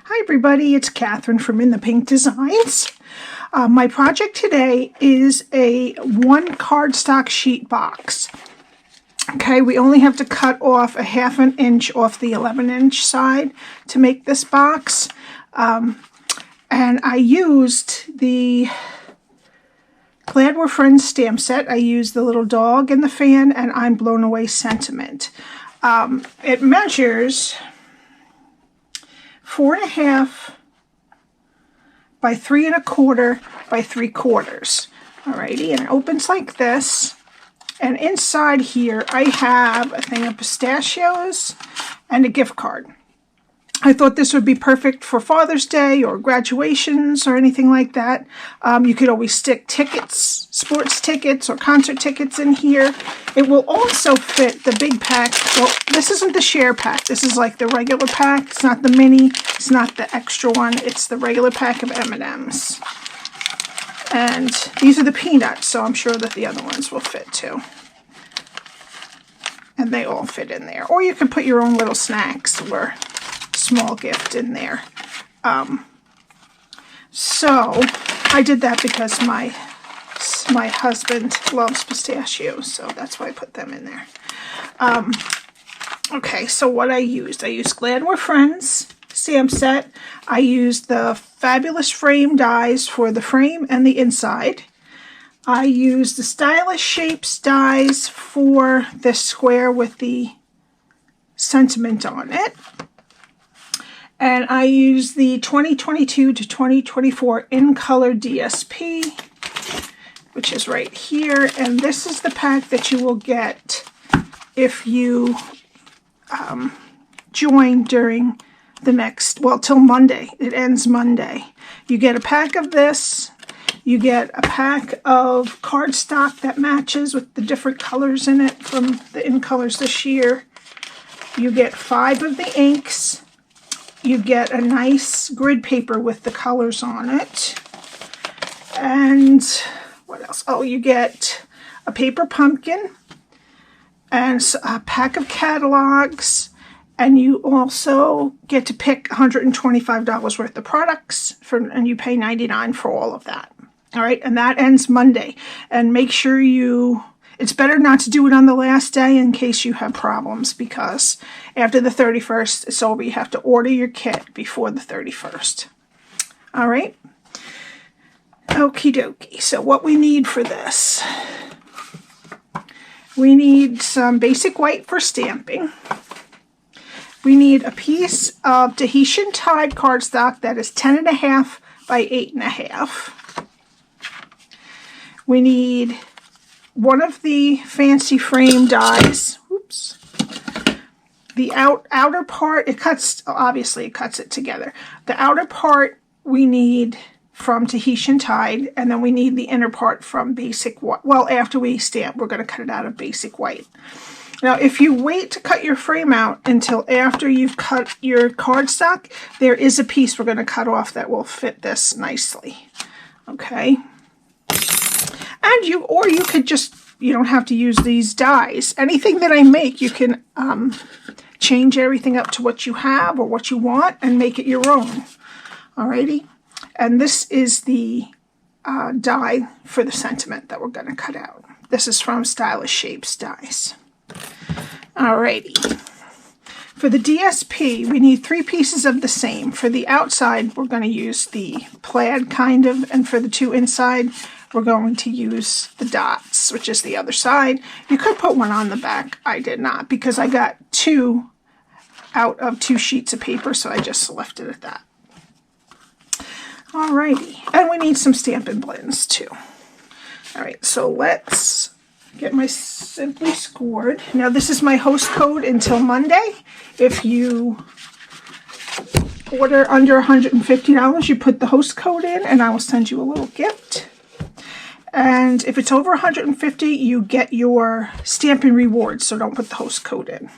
Hi everybody, it's Catherine from In the Pink Designs. My project today is a 1 cardstock sheet box. Okay, we only have to cut off a 1/2 inch off the 11-inch side to make this box. And I used the Glad We're Friends stamp set. I used the little dog and the fan and I'm Blown Away sentiment. It measures 4.5 by 3 1/4 by 3/4. Alrighty, and it opens like this. And inside here I have a thing of pistachios and a gift card. I thought this would be perfect for Father's Day or graduations or anything like that. You could always stick tickets, sports tickets or concert tickets in here. It will also fit the big pack. Well, this isn't the share pack. This is like the regular pack. It's not the mini. It's not the extra one. It's the regular pack of M&Ms. And these are the peanuts, so I'm sure that the other ones will fit too. And they all fit in there. Or you can put your own little snacks or small gift in there. So I did that because my husband loves pistachios, so that's why I put them in there. Okay, so what I used Glad We're Friends stamp set. I used the Fabulous Frame dies for the frame and the inside. I used the Stylish Shapes dies for the square with the sentiment on it. And I use the 2022 to 2024 in color DSP, which is right here. And this is the pack that you will get if you join during the next, well, till Monday. It ends Monday. You get a pack of this. You get a pack of cardstock that matches with the different colors in it from the in colors this year. You get 5 of the inks. You get a nice grid paper with the colors on it. And what else? Oh, you get a paper pumpkin and a pack of catalogs. And you also get to pick $125 worth of products, and you pay $99 for all of that. All right, and that ends Monday. And make sure it's better not to do it on the last day in case you have problems, because after the 31st, it's over. You have to order your kit before the 31st. All right. Okie dokie. So what we need for this, we need some basic white for stamping. We need a piece of Tahitian Tide cardstock that is 10.5 by 8.5. We need one of the fancy frame dies. Oops. The outer part, obviously it cuts it together. The outer part we need from Tahitian Tide, and then we need the inner part from basic white. Well, after we stamp, we're going to cut it out of basic white. Now, if you wait to cut your frame out until after you've cut your cardstock, there is a piece we're going to cut off that will fit this nicely. Okay. And you could just, you don't have to use these dies. Anything that I make, you can change everything up to what you have or what you want and make it your own. Alrighty. And this is the die for the sentiment that we're going to cut out. This is from Stylish Shapes dies. Alrighty. For the DSP, we need 3 pieces of the same. For the outside, we're going to use the plaid kind of, and for the 2 inside, we're going to use the dots, which is the other side. You could put one on the back. I did not, because I got 2 out of 2 sheets of paper, so I just left it at that. Alrighty. And we need some Stampin' Blends too. Alright, so let's get my Simply Scored. Now this is my host code until Monday. If you order under $150, you put the host code in and I will send you a little gift. And if it's over $150, you get your Stampin' Rewards, so don't put the host code in.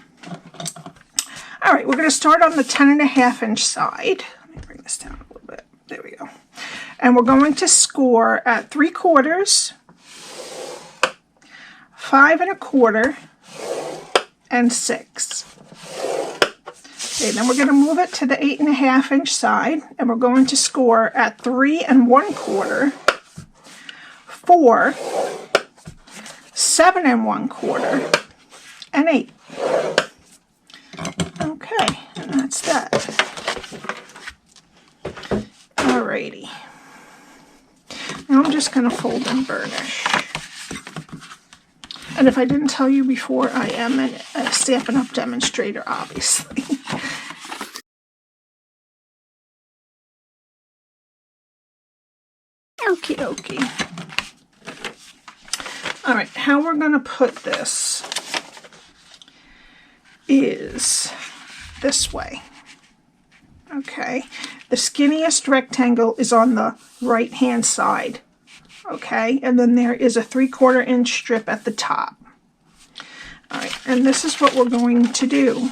All right, we're going to start on the 10.5 inch side. Let me bring this down a little bit. There we go. And we're going to score at 3/4, 5 1/4, and 6. Okay, then we're going to move it to the 8.5 inch side, and we're going to score at 3 1/4, 4, 7 1/4, and 8. Okay, and that's that. Alrighty. Now I'm just going to fold and burnish. And if I didn't tell you before, I am a Stampin' Up! Demonstrator, obviously. Okie dokie. Alright, how we're going to put this is this way. Okay, the skinniest rectangle is on the right hand side. Okay, and then there is a 3/4 inch strip at the top. Alright, and this is what we're going to do.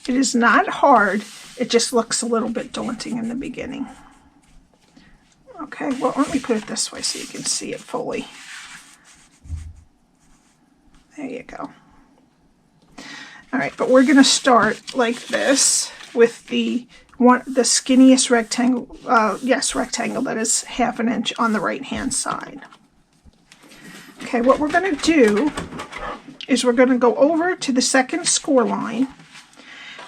It is not hard, it just looks a little bit daunting in the beginning. Okay, well, let me put it this way so you can see it fully. There you go. Alright, but we're going to start like this with the skinniest rectangle, rectangle that is 1/2 inch on the right hand side. Okay, what we're going to do is we're going to go over to the second score line,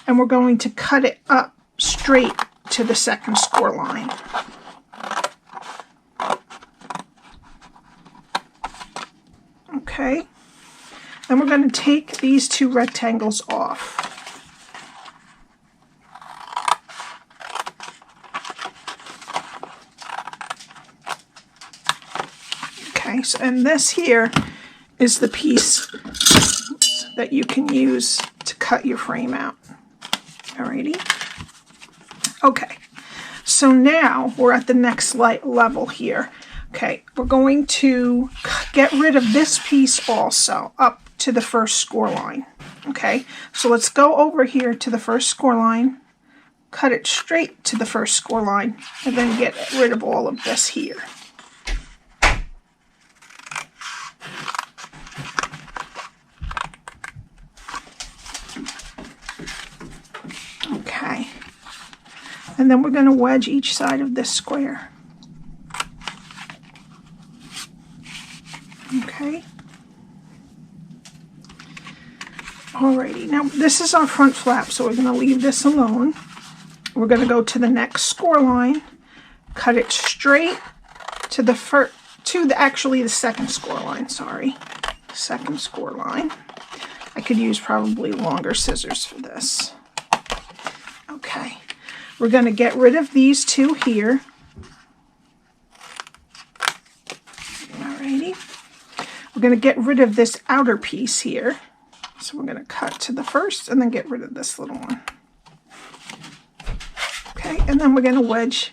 and we're going to cut it up straight to the second score line. Okay, and we're going to take these two rectangles off. Okay, so, and this here is the piece that you can use to cut your frame out. Alrighty. Okay, so now we're at the next level here. Okay, we're going to get rid of this piece also up to the first score line. Okay, so let's go over here to the first score line, cut it straight to the first score line, and then get rid of all of this here. Okay, and then we're going to wedge each side of this square. Okay. Alrighty, now this is our front flap, so we're going to leave this alone. We're going to go to the next score line, cut it straight to the actually the second score line, sorry. Second score line. I could use probably longer scissors for this. Okay. We're going to get rid of these two here. Alrighty. We're going to get rid of this outer piece here. So we're going to cut to the first and then get rid of this little one. Okay, and then we're going to wedge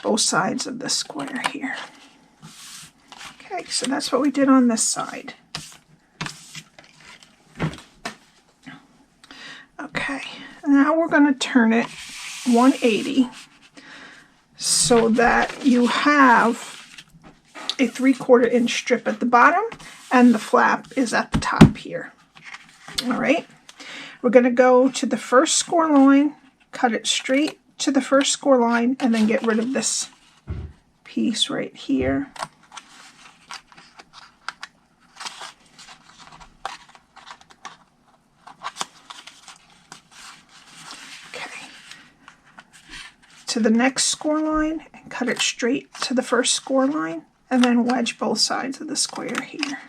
both sides of the square here. Okay, so that's what we did on this side. Okay, now we're going to turn it 180 so that you have a 3/4 inch strip at the bottom and the flap is at the top here. All right, we're going to go to the first score line, cut it straight to the first score line, and then get rid of this piece right here. Okay, to the next score line and cut it straight to the first score line, and then wedge both sides of the square here.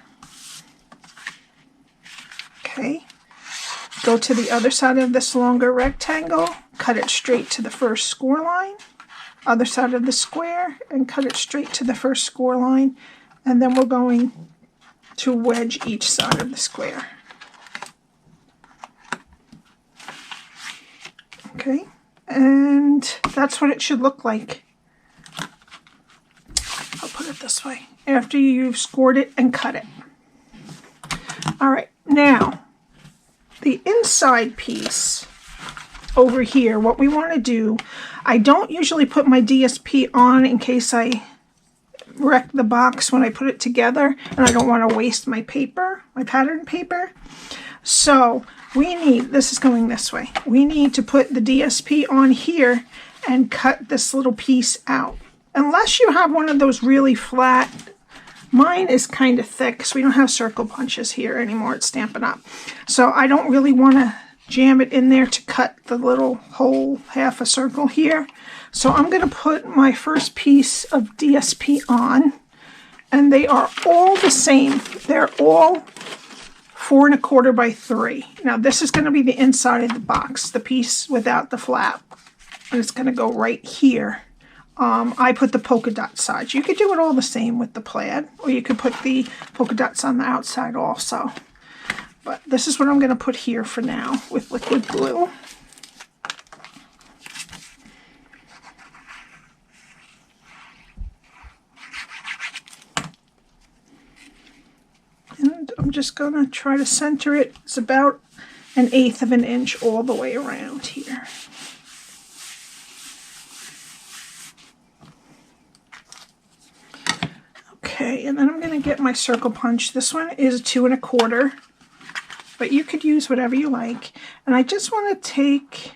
Okay, go to the other side of this longer rectangle, cut it straight to the first score line, other side of the square, and cut it straight to the first score line, and then we're going to wedge each side of the square. Okay, and that's what it should look like. I'll put it this way, after you've scored it and cut it. All right, now the inside piece over here, what we want to do, I don't usually put my DSP on in case I wreck the box when I put it together, and I don't want to waste my paper, my pattern paper. So we need, this is going this way, we need to put the DSP on here and cut this little piece out. Unless you have one of those really flat, mine is kind of thick because we don't have circle punches here anymore at Stampin' Up. So I don't really want to jam it in there to cut the little whole half a circle here. So I'm going to put my first piece of DSP on, and they are all the same. They're all 4 1/4 by 3. Now this is going to be the inside of the box, the piece without the flap, and it's going to go right here. I put the polka dot sides. You could do it all the same with the plaid, or you could put the polka dots on the outside also. But this is what I'm going to put here for now with liquid glue. And I'm just going to try to center it. It's about 1/8 of an inch all the way around here. Okay, and then I'm going to get my circle punch. This one is 2 1/4, but you could use whatever you like. And I just want to take,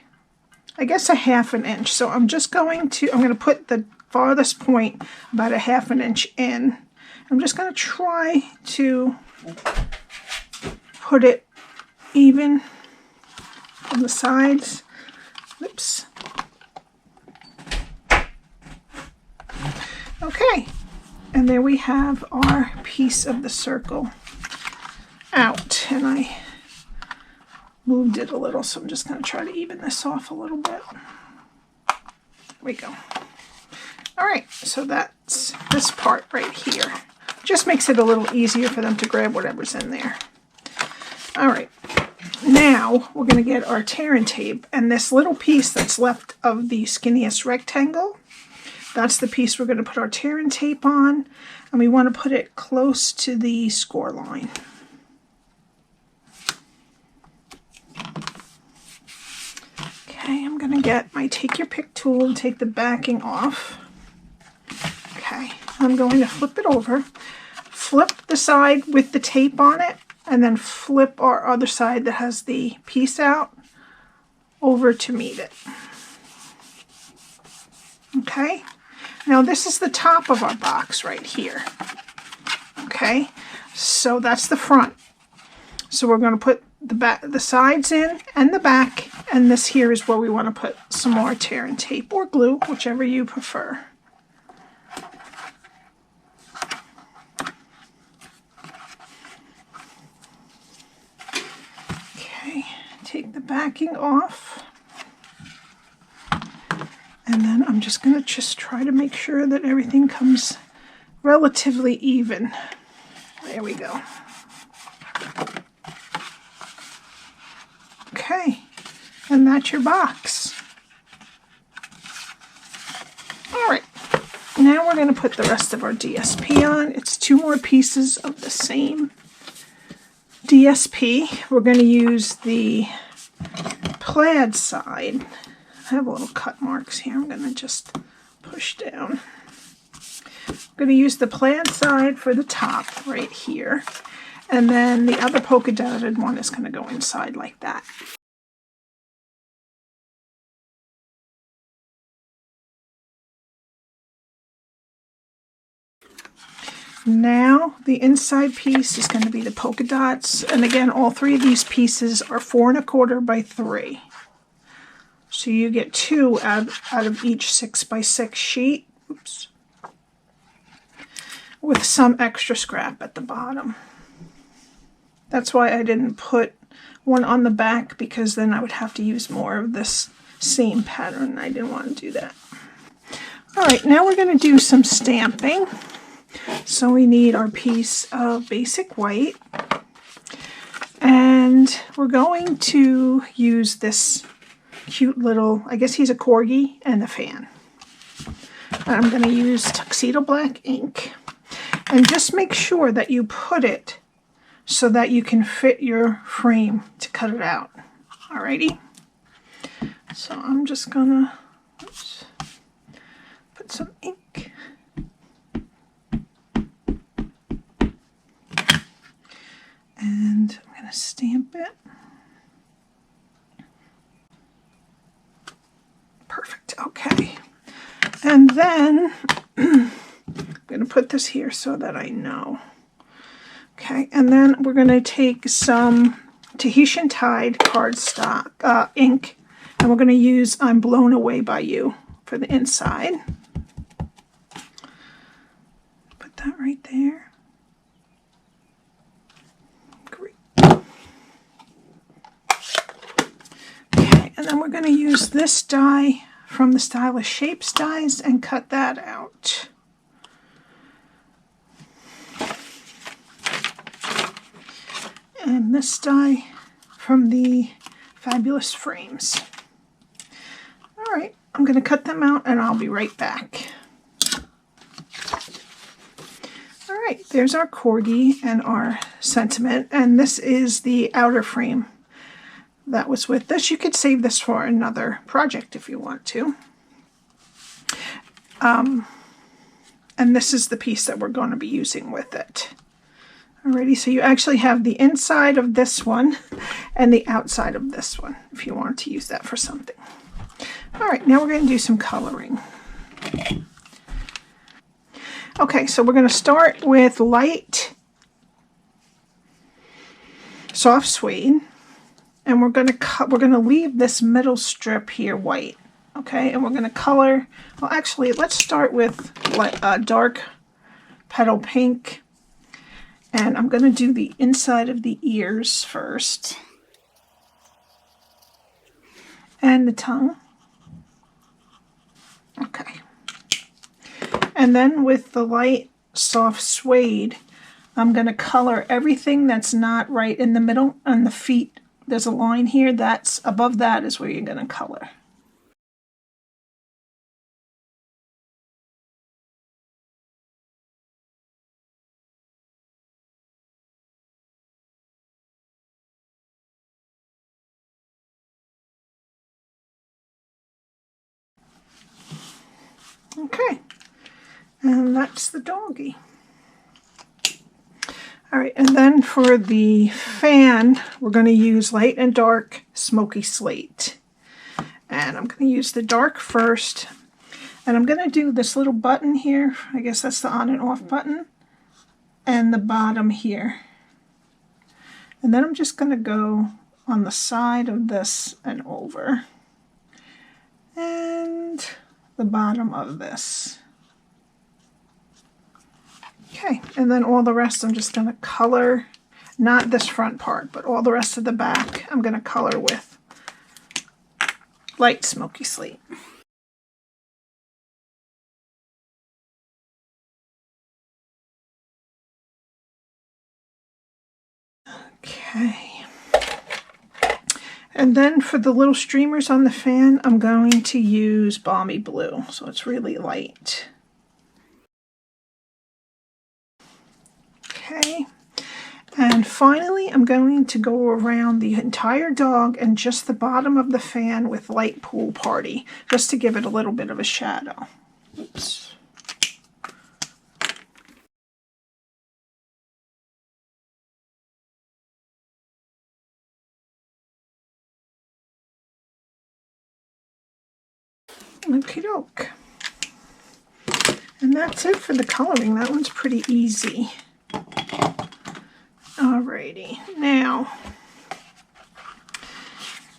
I guess, 1/2 an inch. So I'm going to put the farthest point about 1/2 an inch in. I'm just going to try to put it even on the sides. Oops. Okay. And there we have our piece of the circle out. And I moved it a little, so I'm just going to try to even this off a little bit. There we go. All right, so that's this part right here. Just makes it a little easier for them to grab whatever's in there. All right, now we're going to get our tear and tape, and this little piece that's left of the skinniest rectangle, that's the piece we're going to put our tear and tape on, and we want to put it close to the score line. Okay, I'm going to get my take your pick tool and take the backing off. Okay, I'm going to flip it over, flip the side with the tape on it, and then flip our other side that has the piece out over to meet it. Okay, now this is the top of our box right here. Okay, so that's the front. So we're going to put the sides in and the back, and this here is where we want to put some more tear and tape or glue, whichever you prefer. Okay, take the backing off. And then I'm just going to try to make sure that everything comes relatively even. There we go. Okay, and that's your box. All right, now we're going to put the rest of our DSP on. It's 2 more pieces of the same DSP. We're going to use the plaid side. I have little cut marks here. I'm going to just push down. I'm going to use the plaid side for the top right here. And then the other polka dotted one is going to go inside like that. Now the inside piece is going to be the polka dots. And again, all 3 of these pieces are 4 1/4 by 3. So you get 2 out of each 6 by 6 sheet. Oops. With some extra scrap at the bottom. That's why I didn't put one on the back, because then I would have to use more of this same pattern. I didn't want to do that. All right, now we're going to do some stamping. So we need our piece of basic white. And we're going to use this cute little, I guess he's a corgi, and a fan. And I'm going to use Tuxedo Black Ink. And just make sure that you put it so that you can fit your frame to cut it out. Alrighty. So I'm just gonna put some ink. And I'm gonna going to stamp it. Perfect. Okay. And then I'm going to put this here so that I know. Okay. And then we're going to take some Tahitian Tide cardstock ink, and we're going to use I'm Blown Away by You for the inside. Put that right there. Great. Okay, and then we're going to use this die from the Stylish Shapes dies and cut that out. And this die from the Fabulous Frames. All right, I'm going to cut them out and I'll be right back. All right, there's our corgi and our sentiment, and this is the outer frame that was with this. You could save this for another project if you want to. And this is the piece that we're going to be using with it. Alrighty, so you actually have the inside of this one and the outside of this one if you want to use that for something. Alright, now we're going to do some coloring. Okay, so we're going to start with light soft suede, and we're going to leave this middle strip here white. Okay, and we're going to color, well actually let's start with dark petal pink. And I'm going to do the inside of the ears first. And the tongue. Okay. And then with the light soft suede, I'm going to color everything that's not right in the middle. On the feet, there's a line here. That's above that is where you're going to color. Okay, and that's the doggy. All right, and then for the fan, we're going to use light and dark Smoky Slate. And I'm going to use the dark first. And I'm going to do this little button here. I guess that's the on and off button. And the bottom here. And then I'm just going to go on the side of this and over. And the bottom of this. Okay, and then all the rest I'm just going to color, not this front part, but all the rest of the back I'm going to color with light Smoky Slate. Okay. And then for the little streamers on the fan, I'm going to use Balmy Blue, so it's really light. Okay. And finally, I'm going to go around the entire dog and just the bottom of the fan with light Pool Party, just to give it a little bit of a shadow. Oops. Okie doke. And that's it for the coloring. That one's pretty easy. Alrighty, now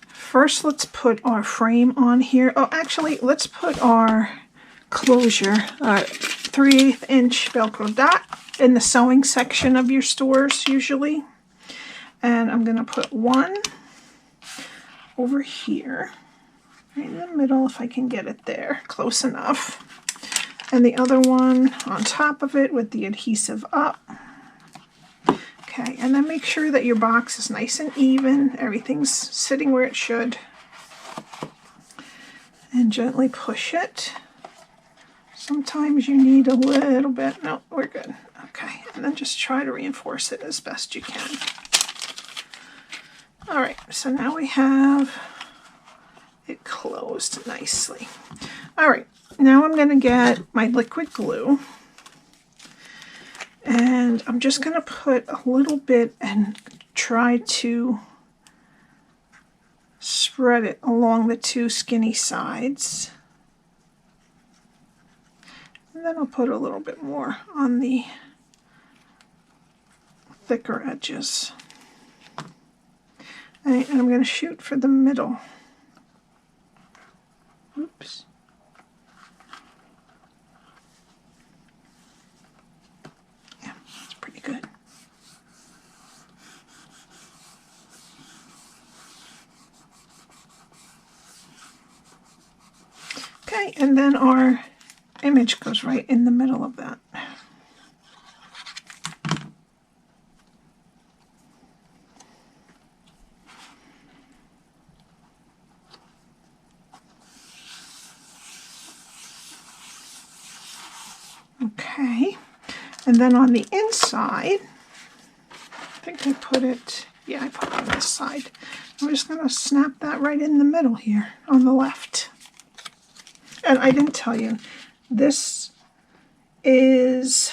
first let's put our frame on here. Oh, actually, let's put our closure, 3/8 inch Velcro dot in the sewing section of your stores usually. And I'm going to put one over here, right in the middle if I can get it there, close enough. And the other one on top of it with the adhesive up. Okay, and then make sure that your box is nice and even. Everything's sitting where it should. And gently push it. Sometimes you need a little bit. No, we're good. Okay, and then just try to reinforce it as best you can. All right, so now we have it closed nicely. All right, now I'm going to get my liquid glue. And I'm just going to put a little bit and try to spread it along the two skinny sides. And then I'll put a little bit more on the thicker edges. And I'm going to shoot for the middle. Oops. Yeah, that's pretty good. Okay, and then our image goes right in the middle of that. Okay, and then on the inside, I think I put it, yeah, I put it on this side. I'm just going to snap that right in the middle here on the left. And I didn't tell you, this is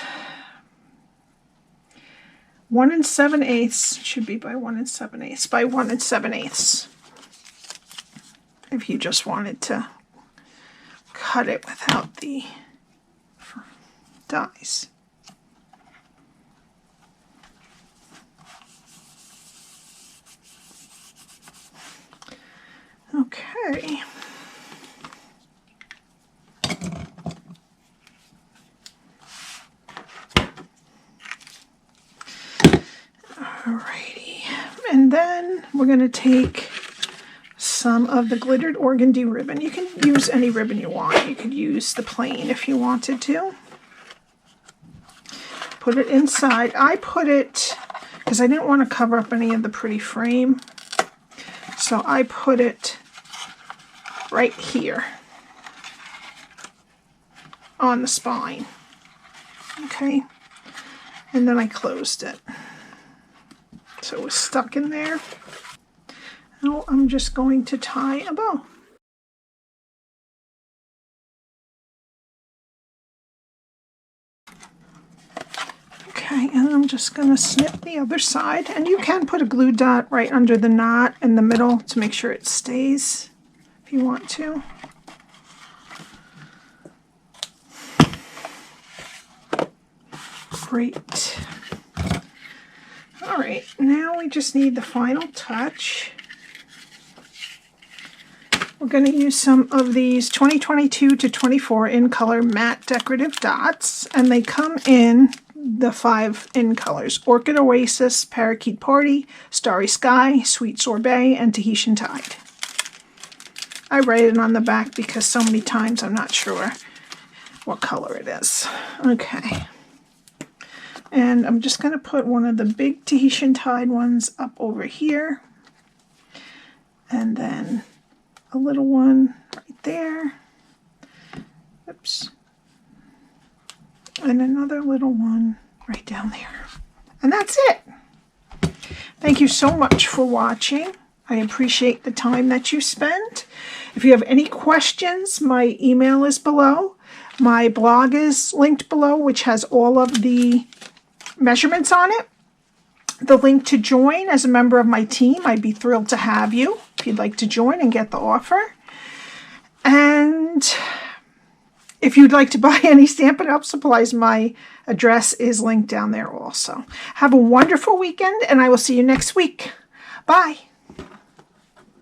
1 7/8, should be by 1 7/8, by 1 7/8. If you just wanted to cut it without the dies. Okay. Alrighty. And then we're going to take some of the glittered organdy ribbon. You can use any ribbon you want. You could use the plain if you wanted to. Put it inside. I put it, because I didn't want to cover up any of the pretty frame, so I put it right here on the spine. Okay, and then I closed it. So it was stuck in there. Now I'm just going to tie a bow. Okay, and I'm just going to snip the other side. And you can put a glue dot right under the knot in the middle to make sure it stays if you want to. Great. All right, now we just need the final touch. We're going to use some of these 2022 to 24 in color matte decorative dots, and they come in the 5 in colors: Orchid Oasis, Parakeet Party, Starry Sky, Sweet Sorbet, and Tahitian Tide. I write it on the back because so many times I'm not sure what color it is. Okay. And I'm just going to put one of the big Tahitian Tide ones up over here. And then a little one right there. Oops. And another little one right down there. And that's it. Thank you so much for watching. I appreciate the time that you spent. If you have any questions, my email is below. My blog is linked below, which has all of the measurements on it. The link to join as a member of my team. I'd be thrilled to have you if you'd like to join and get the offer. And if you'd like to buy any Stampin' Up! Supplies, my address is linked down there also. Have a wonderful weekend, and I will see you next week. Bye.